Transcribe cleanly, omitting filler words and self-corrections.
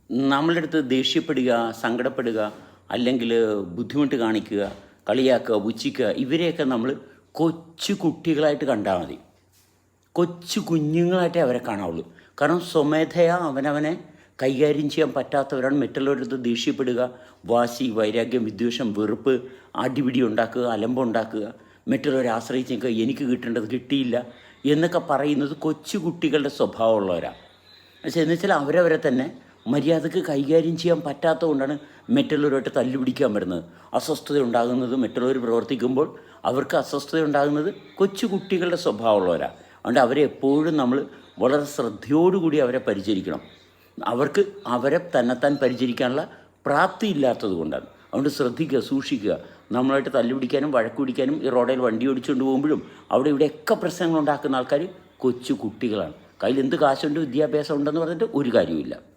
നമ്മളുടെ അടുത്ത് ദേഷ്യപ്പെടുക, സങ്കടപ്പെടുക, അല്ലെങ്കിൽ ബുദ്ധിമുട്ട് കാണിക്കുക, കളിയാക്കുക, പുച്ഛിക്കുക, ഇവരെയൊക്കെ നമ്മൾ കൊച്ചു കുട്ടികളായിട്ട് കണ്ടാൽ മതി. കൊച്ചു കുഞ്ഞുങ്ങളായിട്ടേ അവരെ കാണാവുള്ളൂ. കാരണം സ്വമേധയാ അവനവനെ കൈകാര്യം ചെയ്യാൻ പറ്റാത്തവരാണ് മറ്റുള്ളവരടുത്ത് ദേഷ്യപ്പെടുക, വാശി, വൈരാഗ്യം, വിദ്വേഷം, വെറുപ്പ്, അടിപിടി ഉണ്ടാക്കുക, അലമ്പുണ്ടാക്കുക, മറ്റുള്ളവരെ ആശ്രയിച്ച് നിൽക്കുക, എനിക്ക് കിട്ടേണ്ടത് കിട്ടിയില്ല എന്നൊക്കെ പറയുന്നത് കൊച്ചു കുട്ടികളുടെ സ്വഭാവമുള്ളവരാണ്. പക്ഷേ എന്ന് വെച്ചാൽ അവരവരെ തന്നെ മര്യാദക്ക് കൈകാര്യം ചെയ്യാൻ പറ്റാത്തതുകൊണ്ടാണ് മറ്റുള്ളവരുമായിട്ട് തല്ലുപിടിക്കാൻ വരുന്നത്. അസ്വസ്ഥത ഉണ്ടാകുന്നത് മറ്റുള്ളവർ പ്രവർത്തിക്കുമ്പോൾ അവർക്ക് അസ്വസ്ഥത ഉണ്ടാകുന്നത് കൊച്ചു കുട്ടികളുടെ സ്വഭാവമുള്ളവരാണ്. അതുകൊണ്ട് അവരെ എപ്പോഴും നമ്മൾ വളരെ ശ്രദ്ധയോടുകൂടി അവരെ പരിചരിക്കണം. അവർക്ക് അവരെ തന്നെത്താൻ പരിചരിക്കാനുള്ള പ്രാപ്തി ഇല്ലാത്തത് കൊണ്ടാണ്. അതുകൊണ്ട് ശ്രദ്ധിക്കുക, സൂക്ഷിക്കുക. നമ്മളായിട്ട് തല്ലുപിടിക്കാനും വഴക്ക് പിടിക്കാനും ഈ റോഡിൽ വണ്ടി ഓടിച്ചുകൊണ്ട് പോകുമ്പോഴും അവിടെ ഇവിടെയൊക്കെ പ്രശ്നങ്ങൾ ഉണ്ടാക്കുന്ന ആൾക്കാർ കൊച്ചു കുട്ടികളാണ്. കയ്യിൽ എന്ത് കാശുണ്ട്, വിദ്യാഭ്യാസം ഉണ്ടെന്ന് പറഞ്ഞിട്ട് ഒരു കാര്യമില്ല.